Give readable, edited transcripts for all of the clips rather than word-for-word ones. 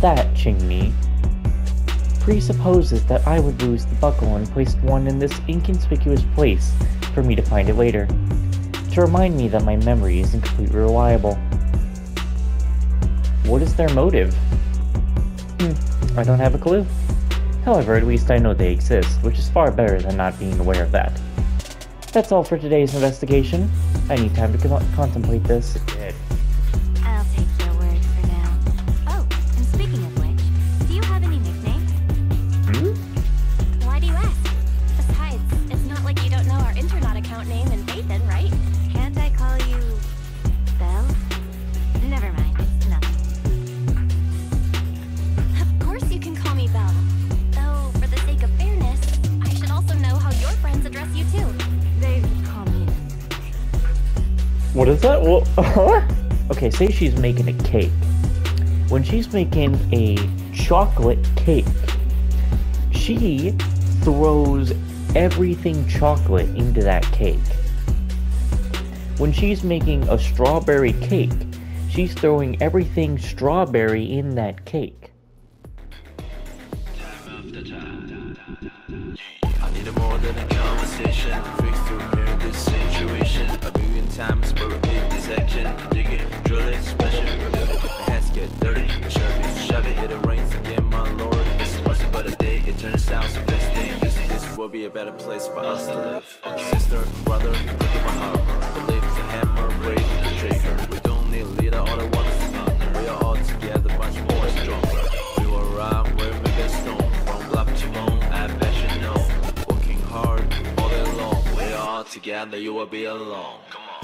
that, Qingmi, presupposes that I would lose the buckle and placed one in this inconspicuous place for me to find it later, to remind me that my memory isn't completely reliable. What is their motive? I don't have a clue. However, at least I know they exist, which is far better than not being aware of that. That's all for today's investigation. I need time to contemplate this. I'll take your word for now. Oh, and speaking of which, do you have any nicknames? Why do you ask? Besides, it's not like you don't know our Internet account name and Nathan, right? Can't I call you... Belle? Never mind, it's nothing. Of course you can call me Belle. Though, for the sake of fairness, I should also know how your friends address you too. They call me... What is that? What? Okay, say she's making a cake. When she's making a chocolate cake, she throws everything chocolate into that cake. When she's making a strawberry cake, she's throwing everything strawberry in that cake. I need more than a conversation. Fix to mirror this situation. A million times for a big dissection. Dig it, drill it, special. Hands get dirty, shove it, it rains again, my lord. This wasn't but a day, it turns out so best thing. This will be a better place for us to live. Sister, brother, look at my heart. Believe the hammer, break the trigger. We don't need a leader, all I want is a partner. We are all together, much more stronger. We will ride, we're mega stone. From black to moon, I bet you know. Working hard, all day long. We are all together, you will be alone. Come on.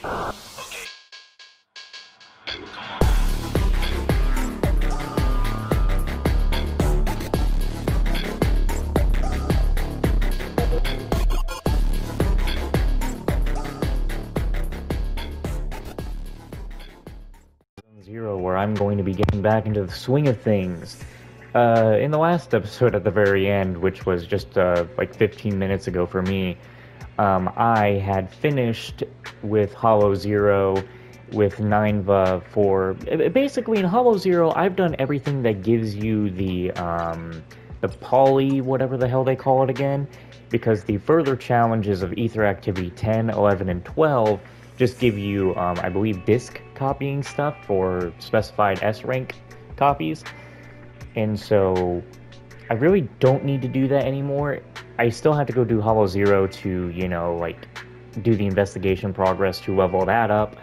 Okay. Come on. 0, where I'm going to be getting back into the swing of things. In the last episode at the very end, which was just like 15 minutes ago for me, I had finished with Hollow Zero with Nineva for... Basically, in Hollow Zero, I've done everything that gives you the poly, whatever the hell they call it again, because the further challenges of Ether Activity 10, 11, and 12 just give you, I believe, disk copying stuff for specified S-rank copies. And so I really don't need to do that anymore. I still have to go do Hollow Zero to, you know, like, do the investigation progress to level that up.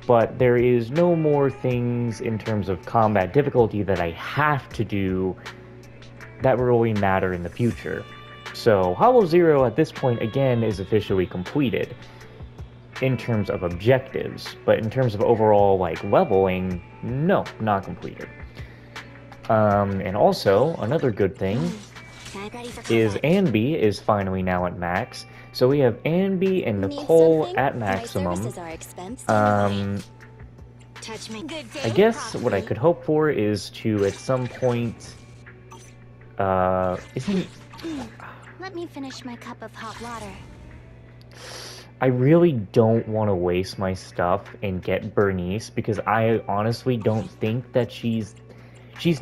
But there is no more things in terms of combat difficulty that I have to do that really matter in the future. So Hollow Zero at this point, again, is officially completed in terms of objectives, but in terms of overall, like, leveling, no, not completed. And also, another good thing is Anby is finally now at max, so we have Anby and Nicole at maximum. I guess what I could hope for is to, at some point, Let me finish my cup of hot water. I really don't want to waste my stuff and get Bernice, because I honestly don't think that she's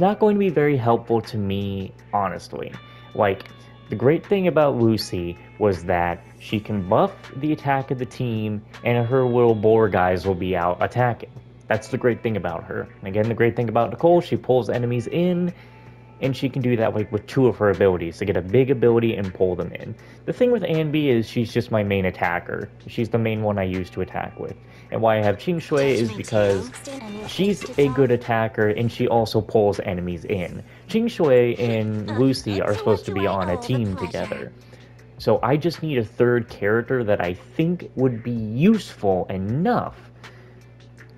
not going to be very helpful to me, honestly. Like, the great thing about Lucy was that she can buff the attack of the team, and her little boar guys will be out attacking. That's the great thing about her. Again, the great thing about Nicole, she pulls enemies in, and she can do that like with 2 of her abilities, to get a big ability and pull them in. The thing with Anby is she's just my main attacker. She's the main one I use to attack with. And why I have Qingshui is because she's a good attacker, and she also pulls enemies in. Qingshui and Lucy are supposed to be on a team together. So I just need a third character that I think would be useful enough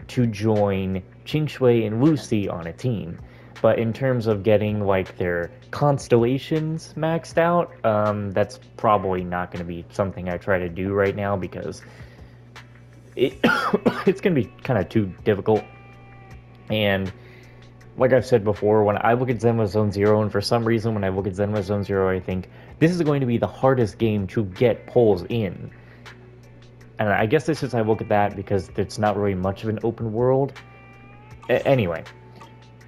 to join Qingshui and Lucy on a team. But in terms of getting, like, their constellations maxed out, that's probably not going to be something I try to do right now, because it's going to be kind of too difficult. And like I've said before, when I look at Zenless Zone Zero, and for some reason when I look at Zenless Zone Zero, I think this is going to be the hardest game to get pulls in. And I guess this is I look at that because it's not really much of an open world. Anyway,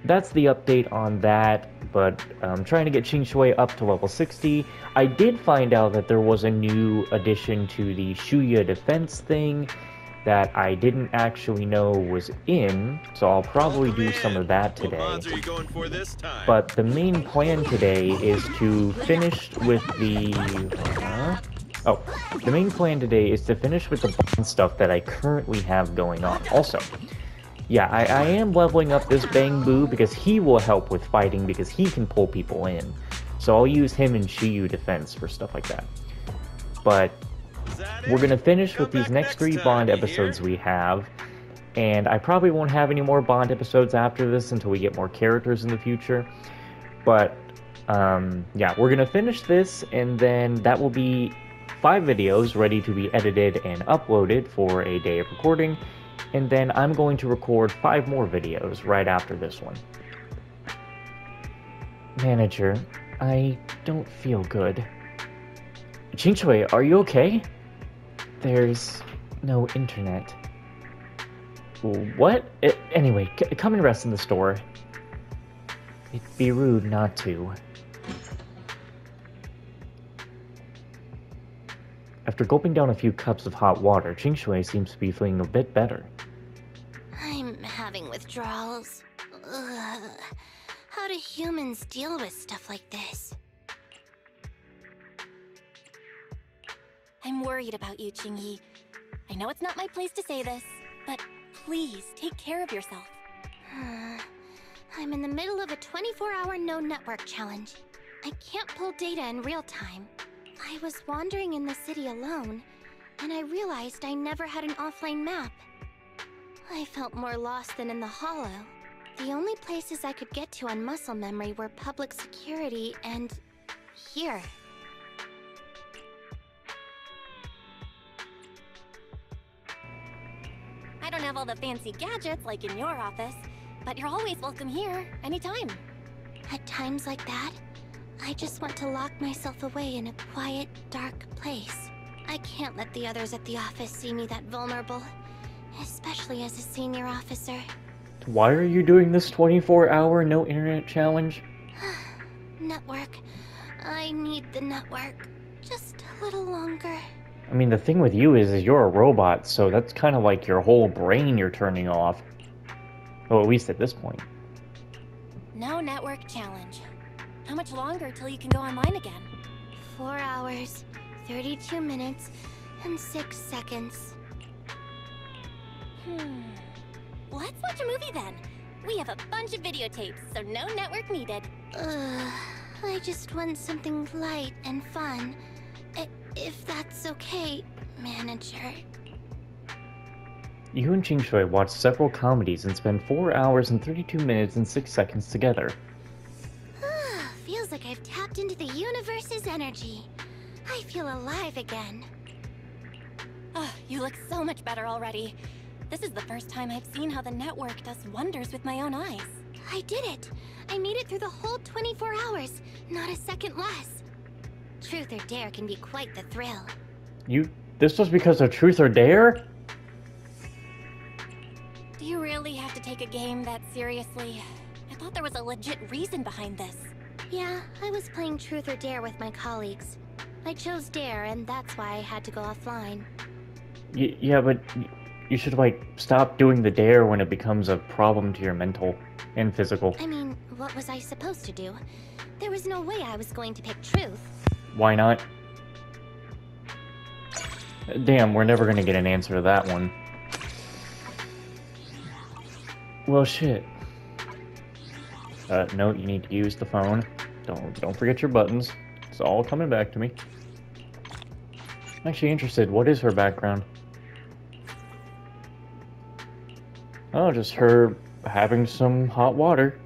that's the update on that, but I'm trying to get Ching Shui up to level 60. I did find out that there was a new addition to the Shuya defense thing that I didn't actually know was in, so I'll probably do some of that today. What mods are you going for this time? But the main plan today is to finish with the... the main plan today is to finish with the bond stuff that I currently have going on. Also, yeah, I am leveling up this Bang Boo because he will help with fighting because he can pull people in. So I'll use him in Shiyu defense for stuff like that. But we're going to finish with these next 3 Bond episodes we have. And I probably won't have any more Bond episodes after this until we get more characters in the future. But, yeah, we're going to finish this, and then that will be 5 videos ready to be edited and uploaded for a day of recording. And then I'm going to record 5 more videos right after this one. Manager, I don't feel good. Ching Shui, are you okay? There's no internet. What? Anyway, come and rest in the store. It'd be rude not to. After gulping down a few cups of hot water, Ching Shui seems to be feeling a bit better. I'm having withdrawals. Ugh. How do humans deal with stuff like this? I'm worried about you, Qingyi. I know it's not my place to say this, but please take care of yourself. I'm in the middle of a 24-hour no-network challenge. I can't pull data in real time. I was wandering in the city alone, and I realized I never had an offline map. I felt more lost than in the Hollow. The only places I could get to on muscle memory were public security and... here. I don't have all the fancy gadgets like in your office, but you're always welcome here, anytime. At times like that, I just want to lock myself away in a quiet, dark place. I can't let the others at the office see me that vulnerable, especially as a senior officer. Why are you doing this 24-hour no internet challenge? Network. I need the network. Just a little longer. I mean, the thing with you is you're a robot, so that's kind of like your whole brain you're turning off. Well, at least at this point. No network challenge. How much longer till you can go online again? 4 hours, 32 minutes, and 6 seconds. Let's watch a movie then. We have a bunch of videotapes, so no network needed. I just want something light and fun. If that's okay, manager. You and Ching Shui watch several comedies and spend 4 hours and 32 minutes and 6 seconds together. Feels like I've tapped into the universe's energy. I feel alive again. Oh, you look so much better already. This is the first time I've seen how the network does wonders with my own eyes. I did it! I made it through the whole 24 hours, not a second less. Truth or Dare can be quite the thrill. This was because of Truth or Dare? Do you really have to take a game that seriously? I thought there was a legit reason behind this. Yeah, I was playing Truth or Dare with my colleagues. I chose Dare, and that's why I had to go offline. Yeah, but you should, like, stop doing the Dare when it becomes a problem to your mental and physical. I mean, what was I supposed to do? There was no way I was going to pick Truth. Why not? Damn, we're never gonna get an answer to that one. Well, shit. No, you need to use the phone. Don't forget your buttons. It's all coming back to me. I'm actually interested. What is her background? Oh, just her having some hot water.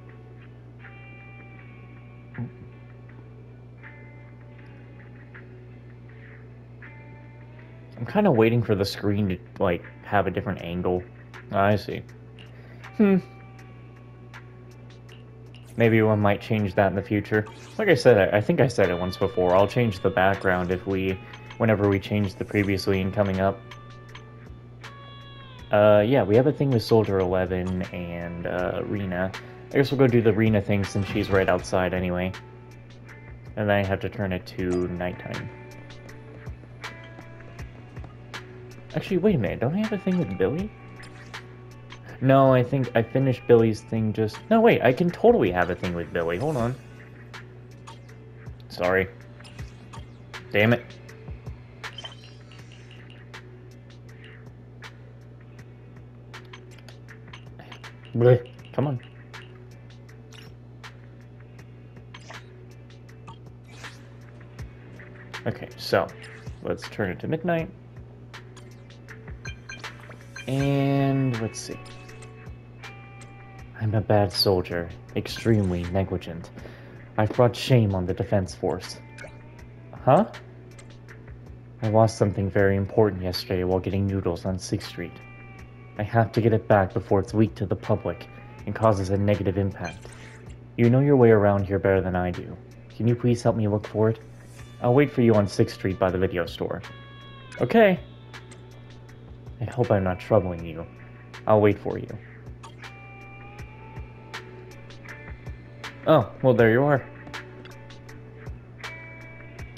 I'm kind of waiting for the screen to, like, have a different angle. I see. Maybe one might change that in the future. Like I said, I think I said it once before, I'll change the background whenever we change the previously incoming up. Yeah, we have a thing with Soldier 11 and, Rena. I guess we'll go do the Rena thing since she's right outside anyway. And then I have to turn it to nighttime. Actually, wait a minute, don't I have a thing with Billy? No, I think I finished Billy's thing just... No, wait, I can totally have a thing with Billy. Hold on. Sorry. Damn it. Blech. Come on. Okay, so let's turn it to midnight. And let's see. I'm a bad soldier, extremely negligent. I've brought shame on the defense force. Huh? I lost something very important yesterday while getting noodles on 6th Street. I have to get it back before it's leaked to the public and causes a negative impact. You know your way around here better than I do. Can you please help me look for it? I'll wait for you on 6th Street by the video store. Okay. I hope I'm not troubling you. I'll wait for you. Oh, well there you are.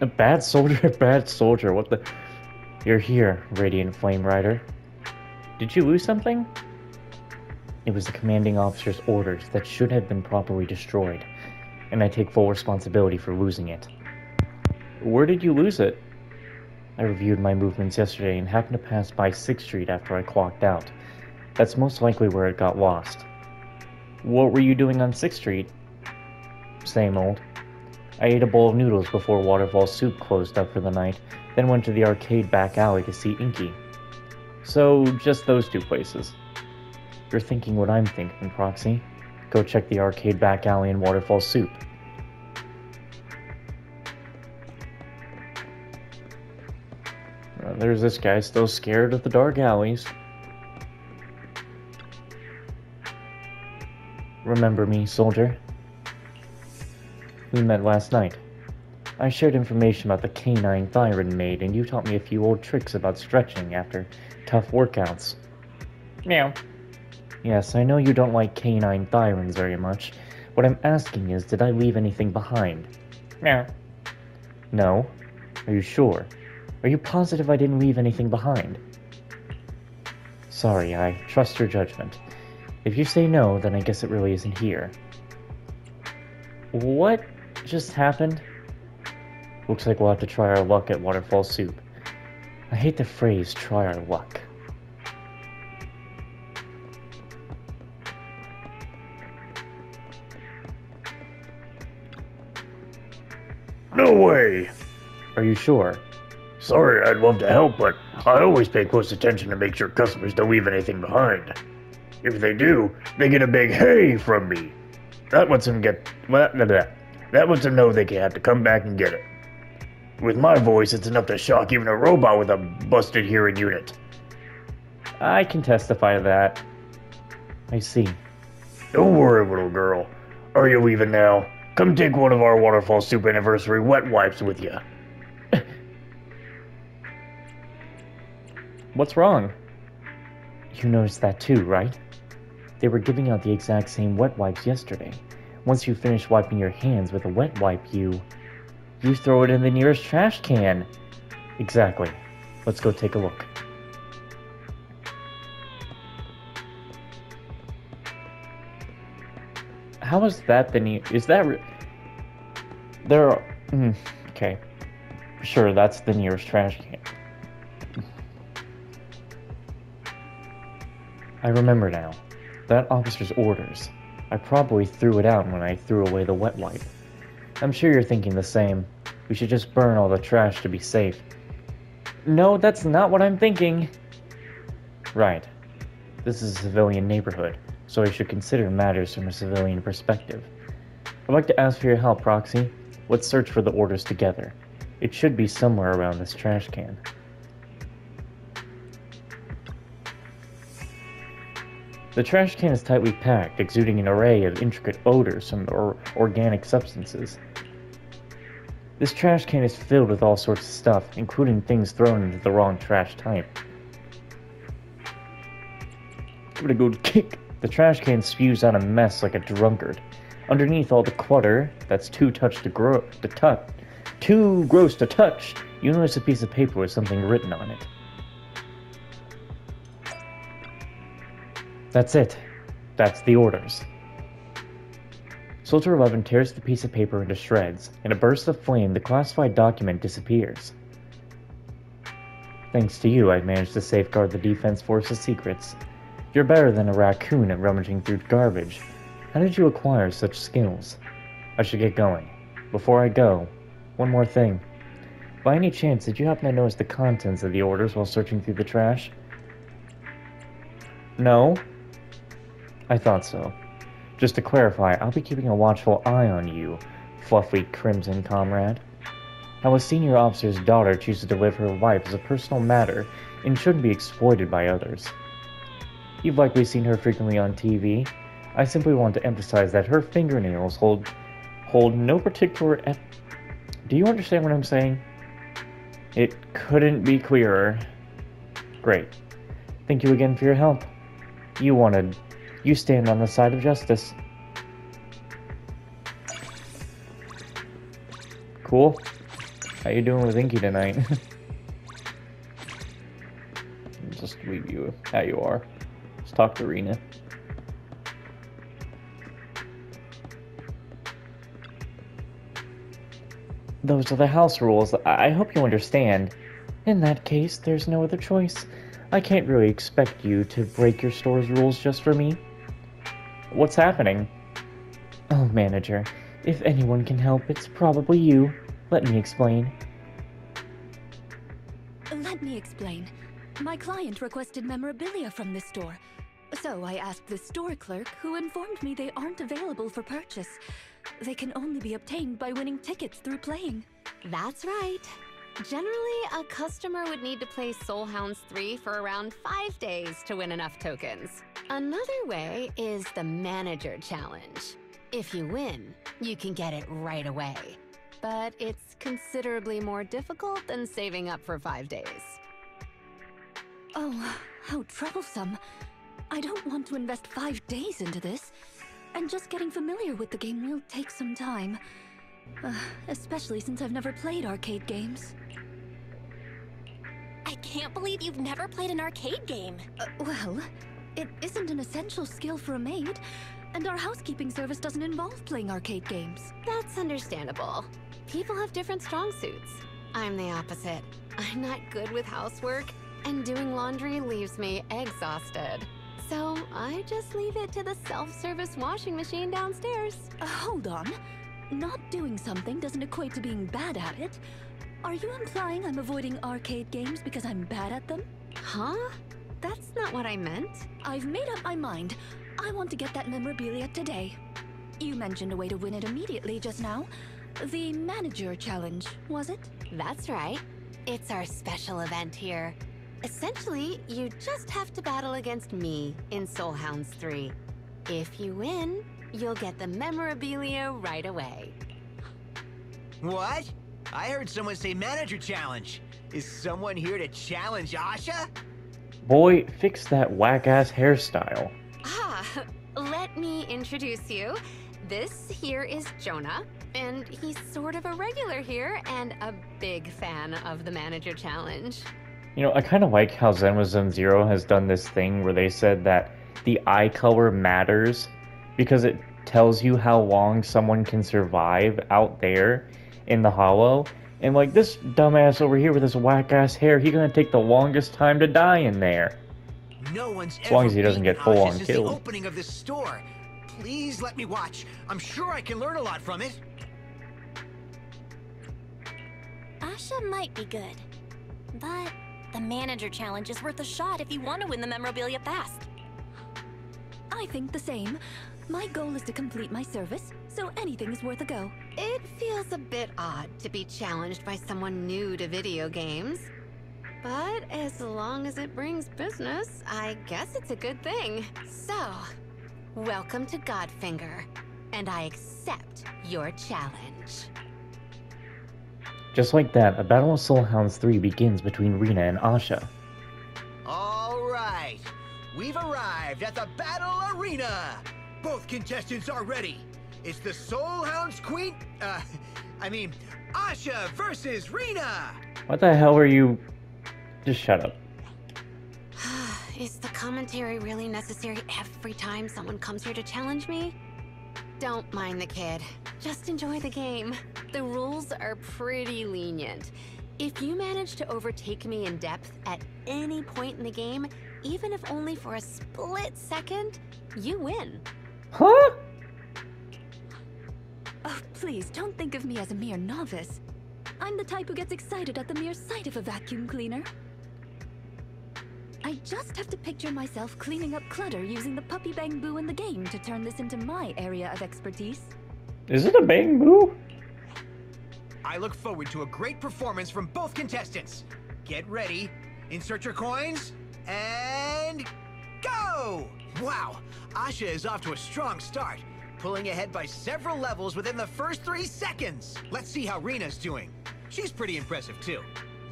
A bad soldier, bad soldier, what the... You're here, Radiant Flame Rider. Did you lose something? It was the commanding officer's orders that should have been properly destroyed, and I take full responsibility for losing it. Where did you lose it? I reviewed my movements yesterday and happened to pass by 6th Street after I clocked out. That's most likely where it got lost. What were you doing on 6th Street? Same old. I ate a bowl of noodles before Waterfall Soup closed up for the night, then went to the arcade back alley to see Inky. So, just those two places. You're thinking what I'm thinking, Proxy. Go check the arcade back alley and Waterfall Soup. There's this guy still scared of the dark alleys. Remember me, soldier? We met last night. I shared information about the canine Thyron maid, and you taught me a few old tricks about stretching after tough workouts. Meow. Yes, I know you don't like canine Thyrons very much. What I'm asking is, did I leave anything behind? Meow. No? Are you sure? Are you positive I didn't leave anything behind? Sorry, I trust your judgment. If you say no, then I guess it really isn't here. What just happened? Looks like we'll have to try our luck at Waterfall Soup. I hate the phrase, try our luck. No way! Are you sure? Sorry, I'd love to help, but I always pay close attention to make sure customers don't leave anything behind. If they do, they get a big hey from me. That lets them that lets them know they have to come back and get it. With my voice, it's enough to shock even a robot with a busted hearing unit. I can testify to that. I see. Don't worry, little girl. Are you leaving now? Come take one of our Waterfall Soup anniversary wet wipes with you. What's wrong? You noticed that too, right? They were giving out the exact same wet wipes yesterday. Once you finish wiping your hands with a wet wipe, you throw it in the nearest trash can. Exactly. Let's go take a look. How is that the is that there are okay. Sure, that's the nearest trash can. I remember now. That officer's orders. I probably threw it out when I threw away the wet wipe. I'm sure you're thinking the same. We should just burn all the trash to be safe. No, that's not what I'm thinking. Right. This is a civilian neighborhood, so I should consider matters from a civilian perspective. I'd like to ask for your help, Proxy. Let's search for the orders together. It should be somewhere around this trash can. The trash can is tightly packed, exuding an array of intricate odors from organic substances. This trash can is filled with all sorts of stuff, including things thrown into the wrong trash type. Give it a good kick. The trash can spews out a mess like a drunkard. Underneath all the clutter that's too gross to touch, you notice a piece of paper with something written on it. That's it. That's the orders. Soldier 11 tears the piece of paper into shreds. In a burst of flame, the classified document disappears. Thanks to you, I've managed to safeguard the Defense Force's secrets. You're better than a raccoon at rummaging through garbage. How did you acquire such skills? I should get going. Before I go, one more thing. By any chance, did you happen to notice the contents of the orders while searching through the trash? No? I thought so. Just to clarify, I'll be keeping a watchful eye on you, fluffy Crimson comrade. How a senior officer's daughter chooses to live her life is a personal matter and shouldn't be exploited by others. You've likely seen her frequently on TV. I simply want to emphasize that her fingernails hold no particular Do you understand what I'm saying? It couldn't be clearer. Great. Thank you again for your help. You stand on the side of justice. Cool. How you doing with Inky tonight? Just leave you how you are. Let's talk to Rena. Those are the house rules. I hope you understand. In that case, there's no other choice. I can't really expect you to break your store's rules just for me. What's happening? Oh, manager. If anyone can help, it's probably you. Let me explain. Let me explain. My client requested memorabilia from this store. So I asked the store clerk, who informed me they aren't available for purchase. They can only be obtained by winning tickets through playing. That's right. Generally, a customer would need to play Soul Hounds 3 for around 5 days to win enough tokens. Another way is the Manager Challenge. If you win, you can get it right away. But it's considerably more difficult than saving up for 5 days. Oh, how troublesome. I don't want to invest 5 days into this. And just getting familiar with the game will take some time. Especially since I've never played arcade games. I can't believe you've never played an arcade game. Well, it isn't an essential skill for a maid, and our housekeeping service doesn't involve playing arcade games. That's understandable. People have different strong suits. I'm the opposite. I'm not good with housework, and doing laundry leaves me exhausted. So I just leave it to the self-service washing machine downstairs. Hold on. Not doing something doesn't equate to being bad at it. Are you implying I'm avoiding arcade games because I'm bad at them? Huh? That's not what I meant. I've made up my mind. I want to get that memorabilia today. You mentioned a way to win it immediately just now. The Manager Challenge, was it? That's right. It's our special event here. Essentially, you just have to battle against me in Soul Hounds 3. If you win, you'll get the memorabilia right away. What? I heard someone say Manager Challenge. Is someone here to challenge Asha? Boy, fix that whack-ass hairstyle. Ah, let me introduce you. This here is Jonah, and he's sort of a regular here and a big fan of the Manager Challenge. You know, I kind of like how Zenwa Zone Zero has done this thing where they said that the eye color matters because it tells you how long someone can survive out there in the hollow. And like this dumbass over here with his whack-ass hair, he's gonna take the longest time to die in there. No one's as long as he doesn't get full-on killed. The opening of this store. Please let me watch. I'm sure I can learn a lot from it. Asha might be good, but the Manager Challenge is worth a shot if you want to win the memorabilia fast. I think the same. My goal is to complete my service, so anything is worth a go. It feels a bit odd to be challenged by someone new to video games. But as long as it brings business, I guess it's a good thing. So, welcome to Godfinger, and I accept your challenge. Just like that, a battle of Soul Hounds 3 begins between Rena and Asha. All right. we've arrived at the battle arena. Both contestants are ready. It's the Soul Hounds Queen, Asha versus Rena. What the hell are you? Just shut up. Is the commentary really necessary every time someone comes here to challenge me? Don't mind the kid. Just enjoy the game. The rules are pretty lenient. If you manage to overtake me in depth at any point in the game, even if only for a split second, you win. Huh? Oh, please, don't think of me as a mere novice. I'm the type who gets excited at the mere sight of a vacuum cleaner. I just have to picture myself cleaning up clutter using the puppy bamboo in the game to turn this into my area of expertise. Is it a bamboo? I look forward to a great performance from both contestants. Get ready, insert your coins, and go! Wow, Asha is off to a strong start, pulling ahead by several levels within the first 3 seconds. Let's see how Rena's doing. She's pretty impressive too.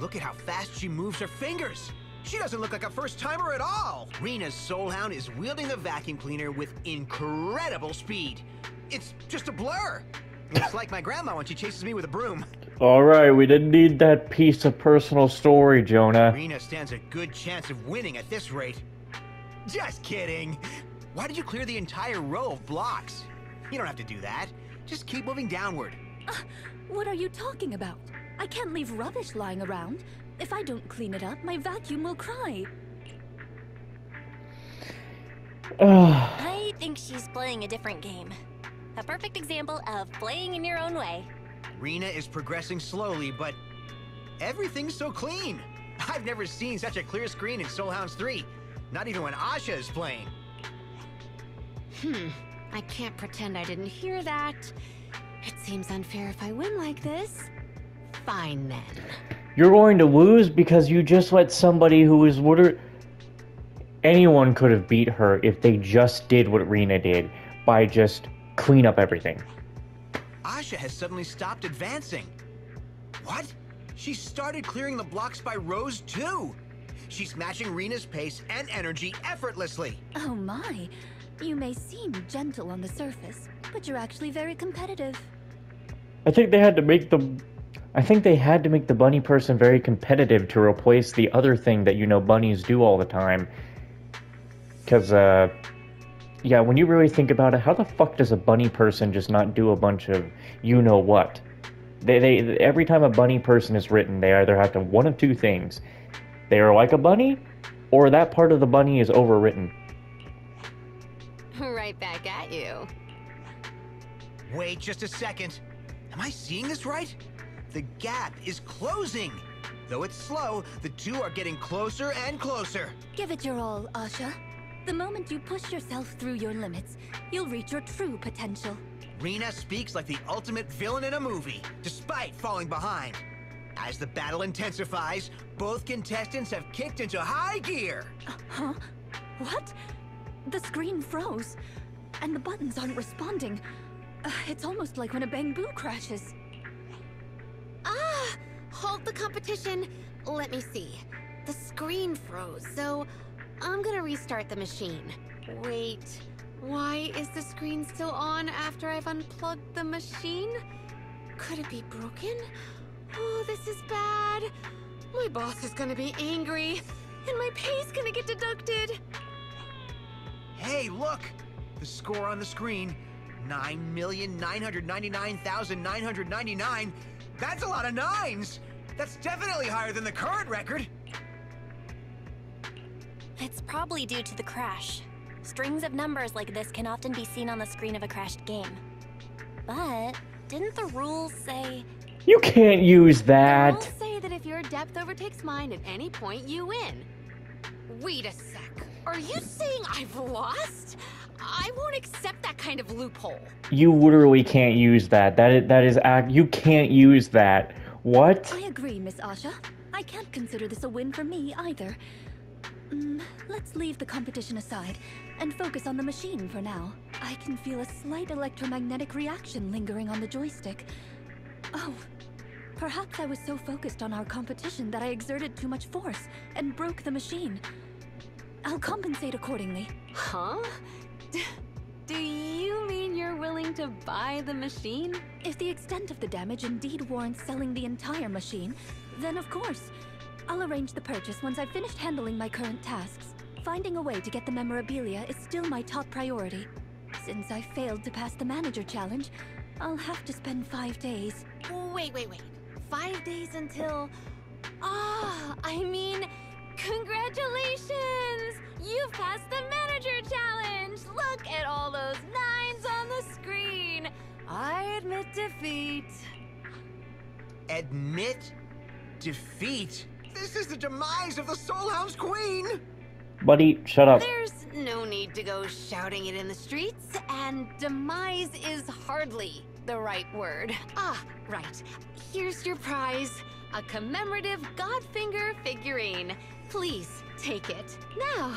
Look at how fast she moves her fingers. She doesn't look like a first-timer at all. Rena's Soul Hound is wielding the vacuum cleaner with incredible speed. It's just a blur. It's like my grandma when she chases me with a broom. Alright, we didn't need that piece of personal story, Jonah. Rena stands a good chance of winning at this rate. Just kidding. Why did you clear the entire row of blocks? You don't have to do that. Just keep moving downward. What are you talking about? I can't leave rubbish lying around. If I don't clean it up, my vacuum will cry. I think she's playing a different game. A perfect example of playing in your own way. Rena is progressing slowly, but everything's so clean. I've never seen such a clear screen in Soul Hounds 3. Not even when Asha is playing. I can't pretend I didn't hear that. It seems unfair if I win like this. Fine then. You're going to lose because you just let somebody who is anyone could have beat her if they just did what Rena did by just clean up everything. Asha has suddenly stopped advancing. What? She started clearing the blocks by rows too. She's matching Rena's pace and energy effortlessly. Oh my. You may seem gentle on the surface, but you're actually very competitive. I think they had to make the bunny person very competitive to replace the other thing that, bunnies do all the time. Because, yeah, when you really think about it, how the fuck does a bunny person just not do a bunch of you-know-what? Every time a bunny person is written, they either have to one of two things. They are like a bunny, or that part of the bunny is overwritten. Right back at you. Wait just a second. Am I seeing this right? The gap is closing. Though it's slow, the two are getting closer and closer. Give it your all, Asha. The moment you push yourself through your limits, you'll reach your true potential. Rena speaks like the ultimate villain in a movie, despite falling behind. As the battle intensifies, both contestants have kicked into high gear. Huh? What? The screen froze, and the buttons aren't responding. It's almost like when a bamboo crashes. Halt the competition. Let me see. The screen froze, so I'm gonna restart the machine. Wait, why is the screen still on after I've unplugged the machine? Could it be broken? Oh, this is bad. My boss is gonna be angry, and my pay's gonna get deducted. Hey, look! The score on the screen, 9,999,999. That's a lot of nines! That's definitely higher than the current record! It's probably due to the crash. Strings of numbers like this can often be seen on the screen of a crashed game. But didn't the rules say... You can't use that! The rules say that if your depth overtakes mine at any point, you win. Wait a sec. Are you saying I've lost? I won't accept that kind of loophole. You literally can't use that. You can't use that. What? I agree, Miss Asha. I can't consider this a win for me either. Let's leave the competition aside and focus on the machine for now. I can feel a slight electromagnetic reaction lingering on the joystick. Oh, perhaps I was so focused on our competition that I exerted too much force and broke the machine. I'll compensate accordingly. Huh? Do you mean you're willing to buy the machine? If the extent of the damage indeed warrants selling the entire machine, then of course. I'll arrange the purchase once I've finished handling my current tasks. Finding a way to get the memorabilia is still my top priority. Since I failed to pass the manager challenge, I'll have to spend 5 days. Wait. 5 days until... congratulations! You've passed the manager challenge! Look at all those 9s on the screen! I admit defeat. Admit defeat? This is the demise of the Soulhound's queen! Buddy, shut up. There's no need to go shouting it in the streets, and demise is hardly the right word. Right. Here's your prize, a commemorative Godfinger figurine. Please take it. Now,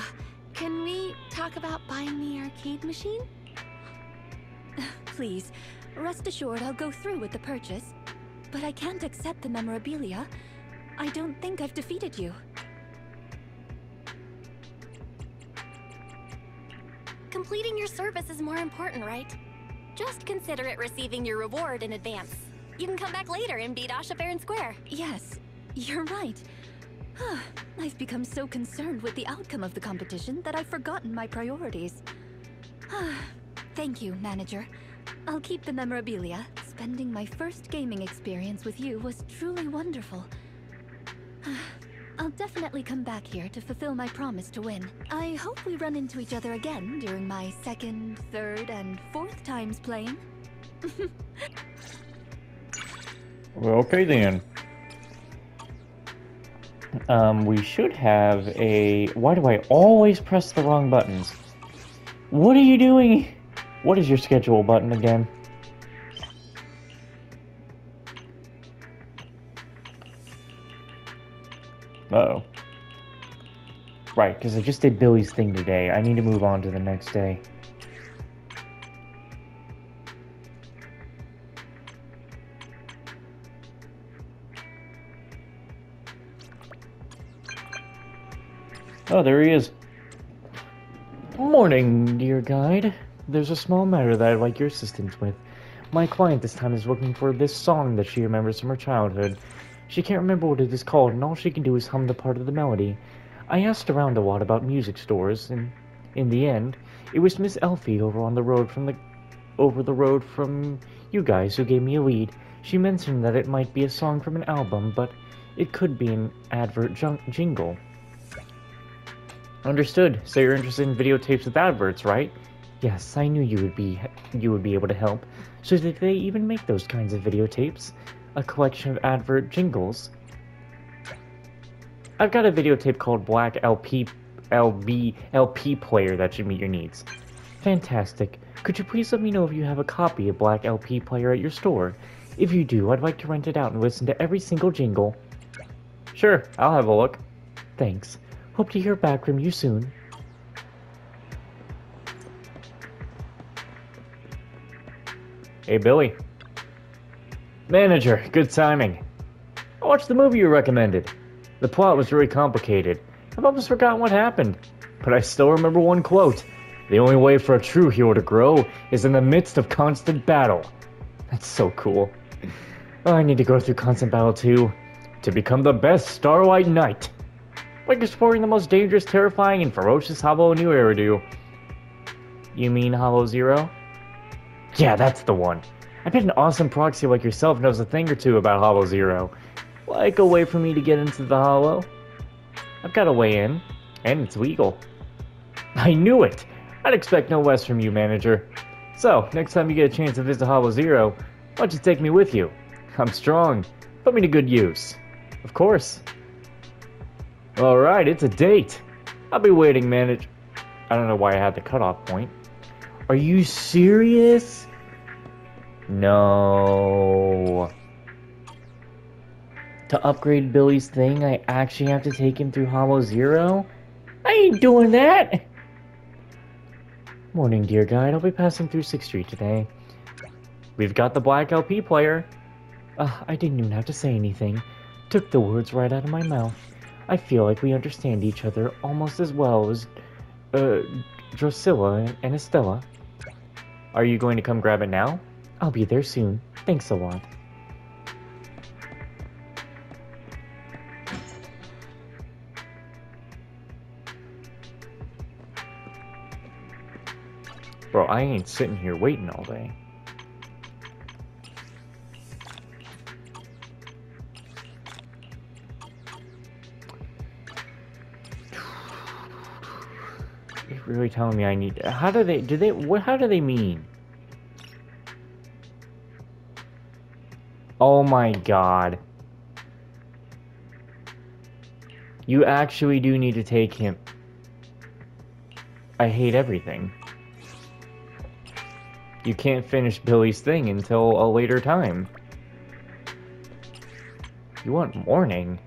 can we talk about buying the arcade machine? Please, rest assured I'll go through with the purchase. But I can't accept the memorabilia. I don't think I've defeated you. Completing your service is more important, right? Just consider it receiving your reward in advance. You can come back later and beat Asha fair and square. Yes, you're right. I've become so concerned with the outcome of the competition that I've forgotten my priorities. Thank you, manager. I'll keep the memorabilia. Spending my first gaming experience with you was truly wonderful. I'll definitely come back here to fulfill my promise to win. I hope we run into each other again during my 2nd, 3rd, and 4th times playing. Well, okay then. We should have a... Why do I always press the wrong buttons? What are you doing? What is your schedule button again? Uh-oh. Right, because I just did Billy's thing today. I need to move on to the next day. Oh, there he is. Morning, dear guide. There's a small matter that I'd like your assistance with. My client this time is looking for this song that she remembers from her childhood. She can't remember what it is called, and all she can do is hum the part of the melody. I asked around a lot about music stores, and in the end, it was Miss Elfie over the road from you guys who gave me a lead. She mentioned that it might be a song from an album, but it could be an advert jingle. Understood. So you're interested in videotapes with adverts, right? Yes, I knew you would be able to help. So did they even make those kinds of videotapes? A collection of advert jingles? I've got a videotape called Black LP Player that should meet your needs. Fantastic. Could you please let me know if you have a copy of Black LP Player at your store? If you do, I'd like to rent it out and listen to every single jingle. Sure, I'll have a look. Thanks. Hope to hear back from you soon. Hey, Billy. Manager, good timing. I watched the movie you recommended. The plot was very complicated. I've almost forgotten what happened. But I still remember one quote. The only way for a true hero to grow is in the midst of constant battle. That's so cool. I need to go through constant battle too, to become the best Starlight Knight. Like exploring the most dangerous, terrifying, and ferocious Hollow New Era do. You mean Hollow Zero? Yeah, that's the one. I bet an awesome proxy like yourself knows a thing or two about Hollow Zero. Like a way for me to get into the Hollow? I've got a way in, and it's legal. I knew it! I'd expect no less from you, manager. So, next time you get a chance to visit Hollow Zero, why don't you take me with you? I'm strong. Put me to good use. Of course. Alright, it's a date. I'll be waiting, manager. I don't know why I had the cutoff point. Are you serious? No. To upgrade Billy's thing, I actually have to take him through Hollow Zero? I ain't doing that! Morning, dear guide. I'll be passing through 6th Street today. We've got the Black LP Player. I didn't even have to say anything. Took the words right out of my mouth. I feel like we understand each other almost as well as, Drusilla and Estella. Are you going to come grab it now? I'll be there soon. Thanks a lot. Bro, I ain't sitting here waiting all day. You're really telling me I need... How do they mean? Oh my god. You actually do need to take him. I hate everything. You can't finish Billy's thing until a later time. You want morning?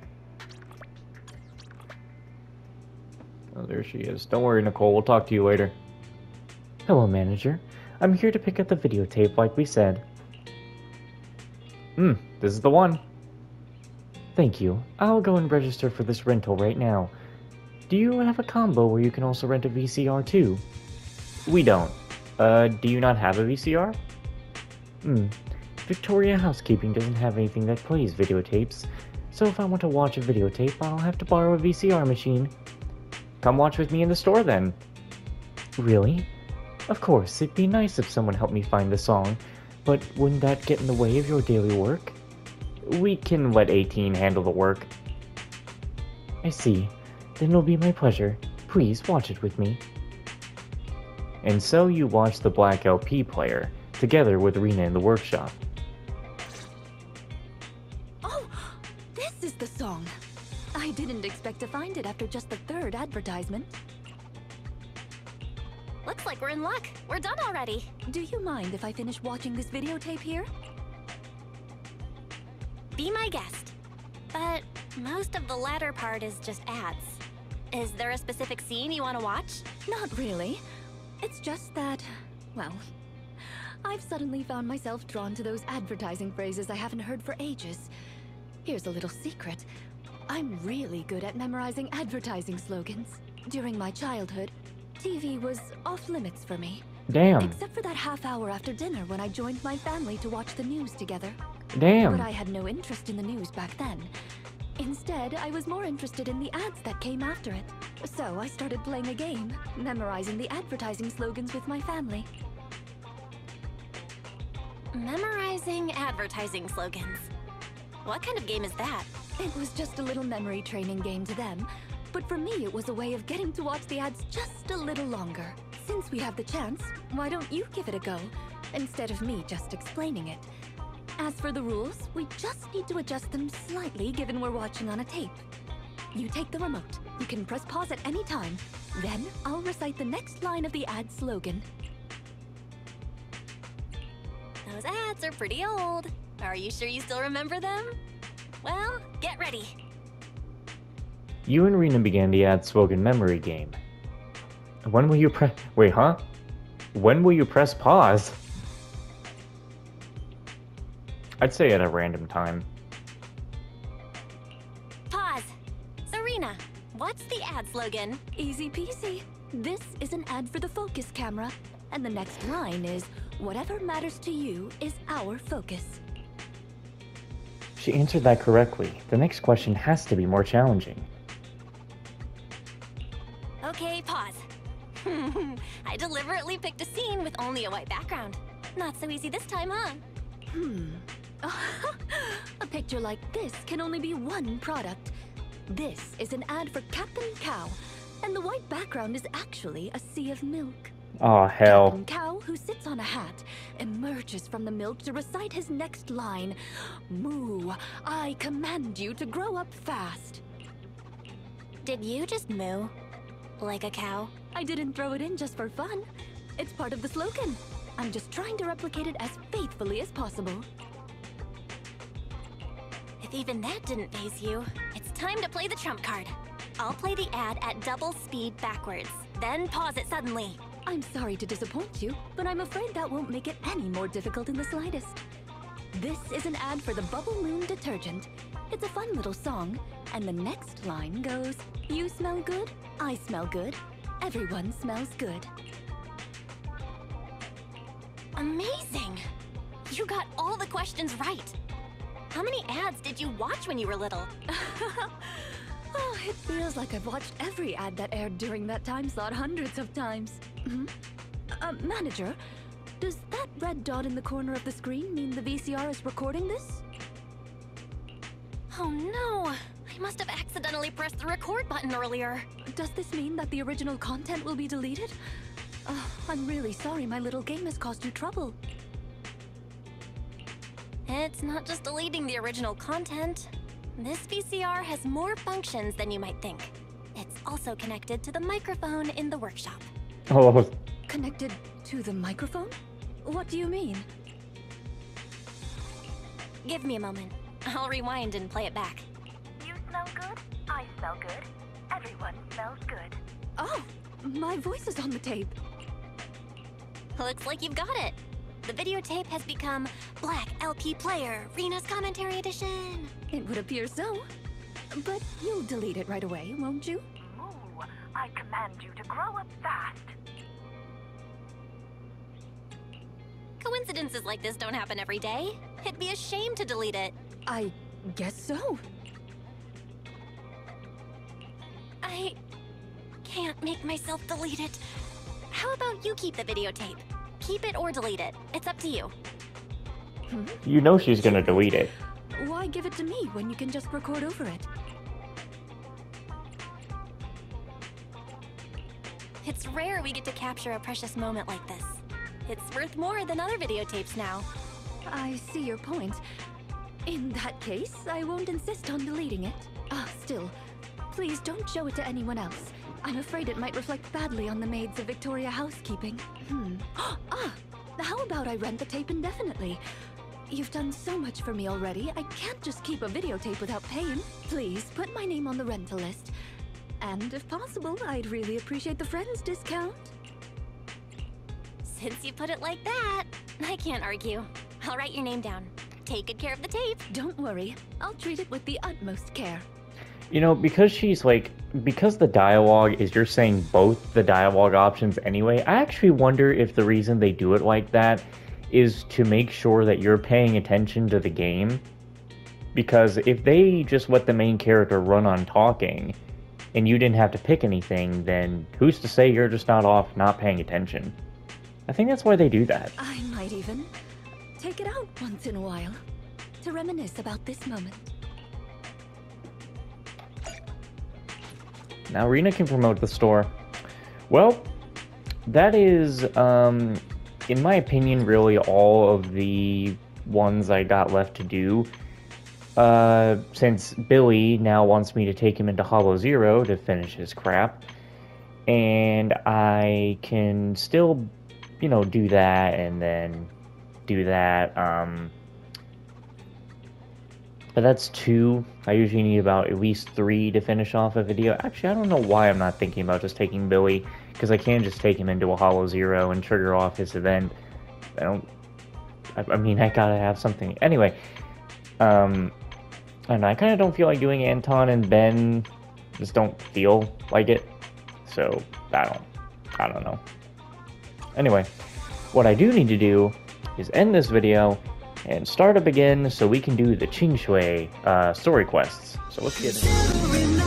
Oh, there she is. Don't worry, Nicole. We'll talk to you later. Hello, manager. I'm here to pick up the videotape like we said. This is the one. Thank you. I'll go and register for this rental right now. Do you have a combo where you can also rent a VCR too? We don't. Do you not have a VCR? Victoria Housekeeping doesn't have anything that plays videotapes, so if I want to watch a videotape, I'll have to borrow a VCR machine. Come watch with me in the store then. Really? Of course, it'd be nice if someone helped me find the song, but wouldn't that get in the way of your daily work? We can let 18 handle the work. I see. Then it'll be my pleasure. Please watch it with me. And so you watch the Black LP player, together with Rena in the workshop. Oh, this is the song. I didn't expect to find it after just the third advertisement. Looks like we're in luck. We're done already. Do you mind if I finish watching this videotape here? Be my guest. But most of the latter part is just ads. Is there a specific scene you want to watch? Not really. It's just that, well, I've suddenly found myself drawn to those advertising phrases I haven't heard for ages. Here's a little secret. I'm really good at memorizing advertising slogans. During my childhood, TV was off limits for me. Damn. Except for that half hour after dinner when I joined my family to watch the news together. Damn. But I had no interest in the news back then. Instead, I was more interested in the ads that came after it. So I started playing a game, memorizing the advertising slogans with my family. Memorizing advertising slogans. What kind of game is that? It was just a little memory training game to them, but for me it was a way of getting to watch the ads just a little longer. Since we have the chance, why don't you give it a go, instead of me just explaining it? As for the rules, we just need to adjust them slightly given we're watching on a tape. You take the remote. You can press pause at any time. Then, I'll recite the next line of the ad slogan. Those ads are pretty old. Are you sure you still remember them? Well, get ready. You and Rena began the ad slogan memory game. When will you press... Wait, huh? When will you press pause? I'd say at a random time. Pause. Serena, what's the ad slogan? Easy peasy. This is an ad for the focus camera. And the next line is, whatever matters to you is our focus. She answered that correctly. The next question has to be more challenging. Okay, pause. I deliberately picked a scene with only a white background. Not so easy this time, huh? A picture like this can only be one product. This is an ad for Captain Cow, and the white background is actually a sea of milk. Aw, hell. Captain Cow, who sits on a hat, emerges from the milk to recite his next line. Moo, I command you to grow up fast. Did you just moo? Like a cow? I didn't throw it in just for fun. It's part of the slogan. I'm just trying to replicate it as faithfully as possible. If even that didn't faze you, it's time to play the trump card. I'll play the ad at double speed backwards, then pause it suddenly. I'm sorry to disappoint you, but I'm afraid that won't make it any more difficult in the slightest. This is an ad for the Bubble Moon detergent. It's a fun little song, and the next line goes, "You smell good, I smell good, everyone smells good." Amazing! You got all the questions right. How many ads did you watch when you were little? Oh, it feels like I've watched every ad that aired during that time slot hundreds of times. Manager, does that red dot in the corner of the screen mean the VCR is recording this? Oh no! I must have accidentally pressed the record button earlier. Does this mean that the original content will be deleted? I'm really sorry my little game has caused you trouble. It's not just deleting the original content. This VCR has more functions than you might think. It's also connected to the microphone in the workshop. Oh, Connected to the microphone? What do you mean? Give me a moment. I'll rewind and play it back. You smell good, I smell good, everyone smells good. Oh, my voice is on the tape. Looks like you've got it. The videotape has become Black LP Player, Rena's Commentary Edition. It would appear so. But you'll delete it right away, won't you? Moo, I command you to grow up fast. Coincidences like this don't happen every day. It'd be a shame to delete it. I guess so. I can't make myself delete it. How about you keep the videotape? Keep it or delete it. It's up to you. you know she's gonna delete it. Why give it to me when you can just record over it? It's rare we get to capture a precious moment like this. It's worth more than other videotapes now. I see your point. In that case, I won't insist on deleting it. Still, please don't show it to anyone else. I'm afraid it might reflect badly on the maids of Victoria Housekeeping. How about I rent the tape indefinitely? You've done so much for me already, I can't just keep a videotape without paying. Please, put my name on the rental list. And if possible, I'd really appreciate the Friends discount. Since you put it like that, I can't argue. I'll write your name down. Take good care of the tape. Don't worry, I'll treat it with the utmost care. You know, because because the dialogue is you're saying both the dialogue options anyway, I actually wonder if the reason they do it like that is to make sure that you're paying attention to the game. Because if they just let the main character run on talking, and you didn't have to pick anything, then who's to say you're just not paying attention? I think that's why they do that. I might even take it out once in a while, to reminisce about this moment. Now Rena can promote the store. Well, that is, in my opinion, really all of the ones I got left to do. Since Billy now wants me to take him into Hollow Zero to finish his crap. And I can still, do that and then do that. But that's 2. I usually need about at least 3 to finish off a video. Actually, I don't know why I'm not thinking about just taking Billy, because I can just take him into a Hollow Zero and trigger off his event. I mean, I gotta have something. Anyway, and I kind of don't feel like doing Anton and Ben. Just don't feel like it. So, I don't know. Anyway, what I do need to do is end this video and start up again so we can do the Qing Shui story quests. So let's get into it.